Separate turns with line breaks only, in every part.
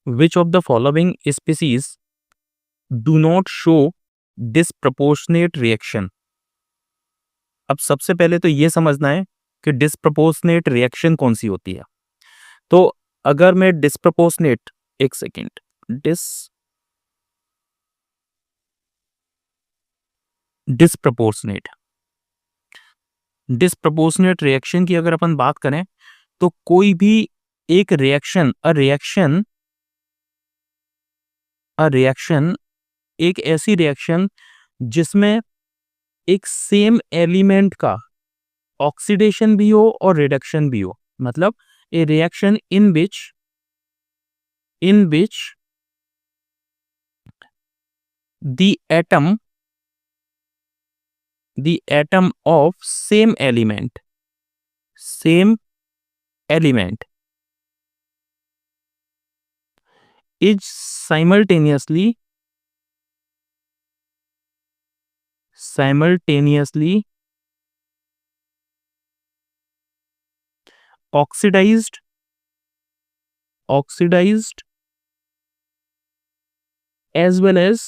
Which of the following species do not show disproportionate reaction. अब सबसे पहले तो ये समझना है कि डिसप्रपोर्शनेट रिएक्शन कौन सी होती है। तो अगर मैं डिसप्रपोर्शनेट, एक सेकेंड, डिसप्रपोर्शनेट डिसप्रपोर्शनेट रिएक्शन की अगर अपन बात करें तो कोई भी एक रिएक्शन एक ऐसी रिएक्शन जिसमें एक सेम एलिमेंट का ऑक्सीडेशन भी हो और रिडक्शन भी हो, मतलब ए reaction in which the atom of same element is simultaneously oxidized as well as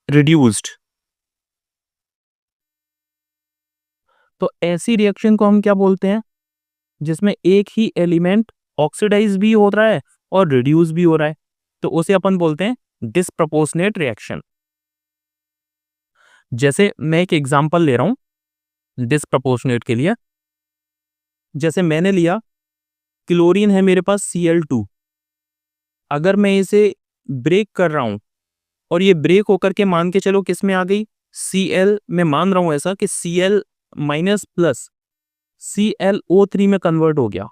reduced। तो ऐसी रिएक्शन को हम क्या बोलते हैं, जिसमें एक ही एलिमेंट ऑक्सीडाइज भी हो रहा है और रिड्यूस भी हो रहा है, तो उसे अपन बोलते हैं डिसप्रपोर्शनेट रिएक्शन। जैसे मैं एक एग्जांपल ले रहा हूं डिसप्रपोर्शनेट के लिए। जैसे मैंने लिया क्लोरीन है मेरे पास Cl2, अगर मैं इसे ब्रेक कर रहा हूं और ये ब्रेक होकर के मान के चलो किस में आ गई, Cl, मैं मान रहा हूं ऐसा कि Cl माइनस प्लस ClO3 में कन्वर्ट हो गया।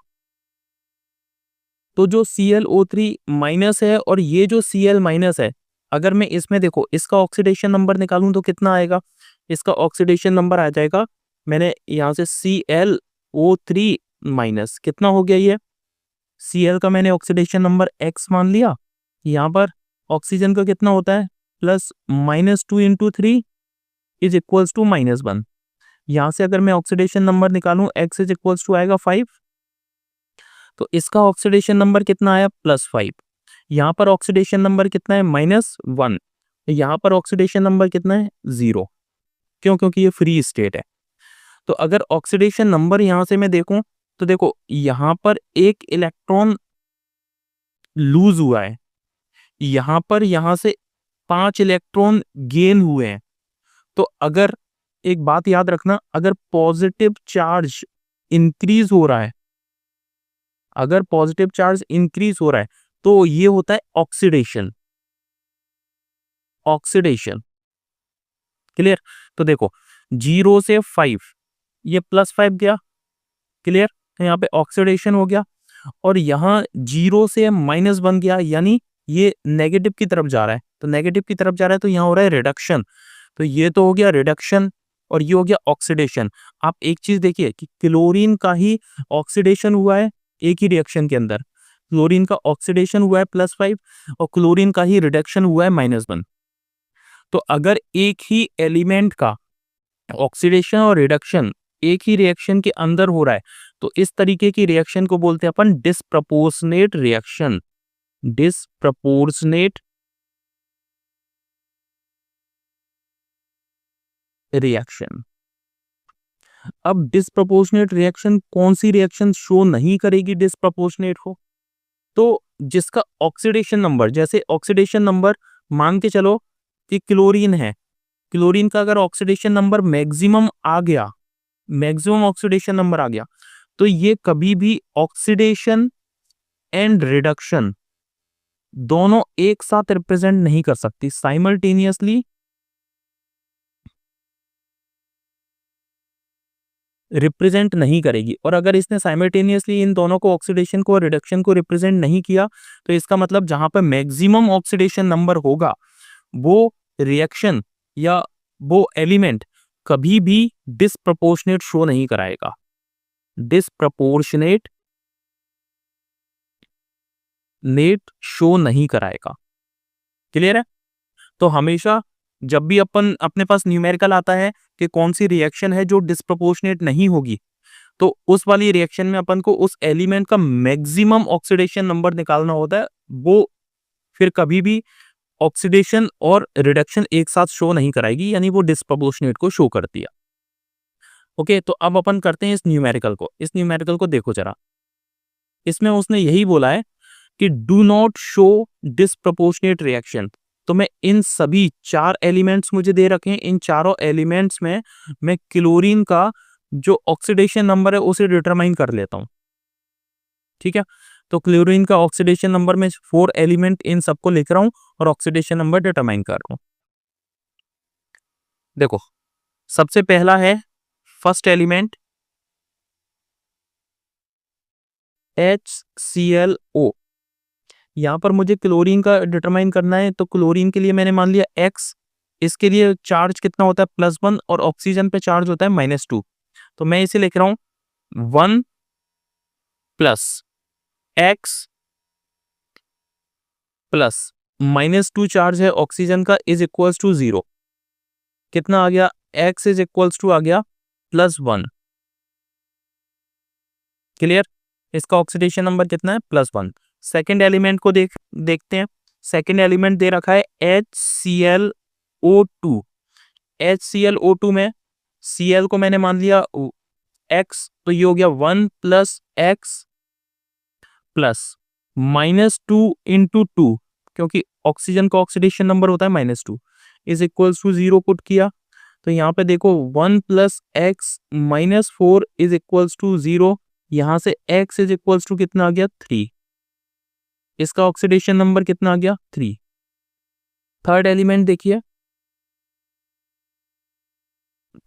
तो जो ClO3 माइनस है और ये जो Cl माइनस है, अगर मैं इसमें देखो इसका ऑक्सीडेशन नंबर निकालूं तो कितना आएगा, इसका ऑक्सीडेशन नंबर आ जाएगा, मैंने यहां से ClO3 माइनस कितना हो गया, ये Cl का मैंने ऑक्सीडेशन नंबर X मान लिया। यहाँ पर ऑक्सीजन का कितना होता है, प्लस -2 × 3 इज इक्वल्स टू -1। यहां से अगर मैं ऑक्सीडेशन नंबर निकालूं X इज इक्वल्स टू आएगा 5, तो इसका ऑक्सीडेशन नंबर कितना आया, +5। यहाँ पर ऑक्सीडेशन नंबर कितना है, -1। यहाँ पर ऑक्सीडेशन नंबर कितना है, 0। क्यों, क्योंकि ये फ्री स्टेट है। तो अगर ऑक्सीडेशन नंबर यहां से मैं देखूं तो देखो यहां पर एक इलेक्ट्रॉन लूज हुआ है, यहां पर यहां से 5 इलेक्ट्रॉन गेन हुए हैं। तो अगर एक बात याद रखना, अगर पॉजिटिव चार्ज इंक्रीज हो रहा है, तो ये होता है ऑक्सीडेशन। क्लियर। तो देखो 0 से 5, ये +5 गया, क्लियर, यहाँ पे ऑक्सीडेशन हो गया। और यहाँ 0 से -1 गया, यानी ये नेगेटिव की तरफ जा रहा है, तो नेगेटिव की तरफ जा रहा है तो यहाँ हो रहा है रिडक्शन। तो ये तो हो गया रिडक्शन और ये हो गया ऑक्सीडेशन। आप एक चीज देखिए कि क्लोरीन का ही ऑक्सीडेशन हुआ है एक ही रिएक्शन के अंदर, क्लोरीन का ऑक्सीडेशन हुआ है +5 और क्लोरीन का ही रिडक्शन हुआ है -1। तो अगर एक ही एलिमेंट का ऑक्सीडेशन और रिडक्शन एक ही रिएक्शन के अंदर हो रहा है, तो इस तरीके की रिएक्शन को बोलते हैं अपन डिसप्रपोर्शनेट रिएक्शन। Disproportionate reaction. अब डिसप्रपोर्शनेट रिएक्शन कौन सी रिएक्शन शो नहीं करेगी डिसप्रपोर्शनेट हो, तो जिसका ऑक्सीडेशन नंबर, जैसे ऑक्सीडेशन नंबर मान के चलो कि क्लोरीन है, क्लोरीन का अगर oxidation number maximum oxidation number आ गया, तो ये कभी भी ऑक्सीडेशन एंड रिडक्शन दोनों एक साथ रिप्रेजेंट नहीं कर सकती, साइमल्टेनियसली रिप्रेजेंट नहीं करेगी। और अगर इसने साइमल्टेनियसली इन दोनों को, ऑक्सीडेशन को और रिडक्शन को रिप्रेजेंट नहीं किया, तो इसका मतलब जहां पर मैक्सिमम ऑक्सीडेशन नंबर होगा वो रिएक्शन या वो एलिमेंट कभी भी डिसप्रपोर्शनेट शो नहीं कराएगा, डिसप्रपोर्शनेट शो नहीं कराएगा। क्लियर है। तो हमेशा जब भी अपन अपने पास न्यूमेरिकल आता है कि कौन सी रिएक्शन है जो डिसप्रपोर्शनेट नहीं होगी, तो उस वाली रिएक्शन में अपन को उस एलिमेंट का मैक्सिमम ऑक्सीडेशन नंबर निकालना होता है। वो फिर कभी भी ऑक्सीडेशन और रिडक्शन एक साथ शो नहीं कराएगी, यानी वो डिस्प्रोपोर्शनेट को शो करती है। ओके, तो अब अपन करते हैं इस न्यूमेरिकल को। इस न्यूमेरिकल को देखो जरा, इसमें उसने यही बोला है कि do not show disproportionate reaction. तो मैं इन सभी 4 एलिमेंट्स मुझे दे रखे हैं, इन चारों एलिमेंट्स में मैं क्लोरीन का जो ऑक्सीडेशन नंबर है उसे डिटरमाइन कर लेता हूं। ठीक है, तो क्लोरीन का ऑक्सीडेशन नंबर में 4 एलिमेंट इन सबको लिख रहा हूं और ऑक्सीडेशन नंबर डिटरमाइन कर रहा हूं। देखो, सबसे पहला है फर्स्ट एलिमेंट HClO। यहां पर मुझे क्लोरीन का डिटरमाइन करना है, तो क्लोरीन के लिए मैंने मान लिया X। इसके लिए चार्ज कितना होता है +1 और ऑक्सीजन पे चार्ज होता है -2। तो मैं इसे लिख रहा हूं 1 + X प्लस -2 चार्ज है ऑक्सीजन का इज इक्वल्स टू 0। कितना आ गया, X इज इक्वल्स टू आ गया +1। क्लियर, इसका ऑक्सीडेशन नंबर कितना है +1। सेकेंड एलिमेंट को देखते हैं। सेकेंड एलिमेंट दे रखा है HClO2। HClO2 में Cl को मैंने मान लिया X, तो ये हो गया 1 + X प्लस -2 × 2, क्योंकि ऑक्सीजन का ऑक्सीडेशन नंबर होता है -2 इज इक्वल्स टू 0 पुट किया। तो यहाँ पे देखो 1 + X -4 इज इक्वल्स टू 0। यहाँ से X इज इक्वल्स टू कितना आ गया 3। इसका ऑक्सीडेशन नंबर कितना आ गया 3। थर्ड एलिमेंट देखिए,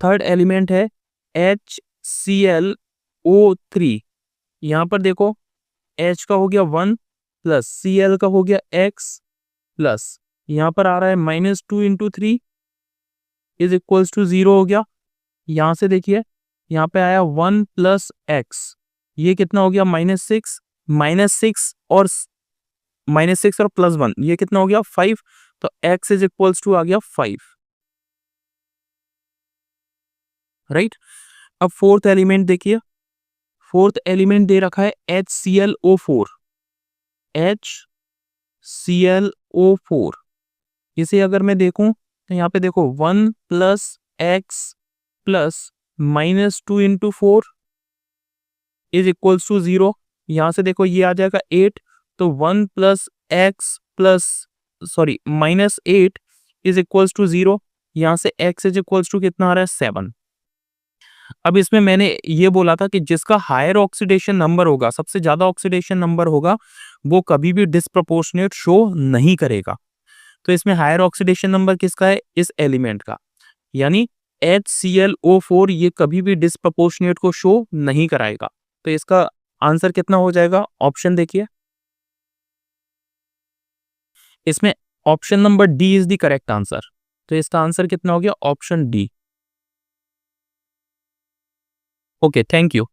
थर्ड एलिमेंट है HClO3। यहाँ पर देखो H का हो गया 1 प्लस Cl का हो गया X प्लस यहाँ पर आ रहा है -2 × 3 इज इक्वल्स टू 0 हो गया। यहाँ से देखिए, यहाँ पे आया 1 + X, ये कितना हो गया -6 और +1, ये कितना हो गया 5। तो X इज इक्वल्स टू आ गया 5। राइट, अब फोर्थ एलिमेंट देखिए। फोर्थ एलिमेंट दे रखा है HClO4। HClO4 इसे अगर मैं देखूं तो यहाँ पे देखो 1 + X plus -2 × 4 is equals to 0। यहाँ से देखो ये आ जाएगा 8, तो 1 + X plus -8 is equals to 0। यहाँ से X इज इक्वल्स टू कितना आ रहा है 7। अब इसमें मैंने ये बोला था कि जिसका हायर ऑक्सीडेशन नंबर होगा, सबसे ज्यादा ऑक्सीडेशन नंबर होगा, वो कभी भी डिस्प्रोपोर्शनेट शो नहीं करेगा। तो इसमें हायर ऑक्सीडेशन नंबर किसका है, इस एलिमेंट का, यानी HClO4 ये कभी भी डिस्प्रोपोर्शनेट को शो नहीं कराएगा। तो इसका आंसर कितना हो जाएगा, ऑप्शन देखिए, इसमें option number D is the correct answer. तो इसका आंसर कितना हो गया, option D. Okay, thank you.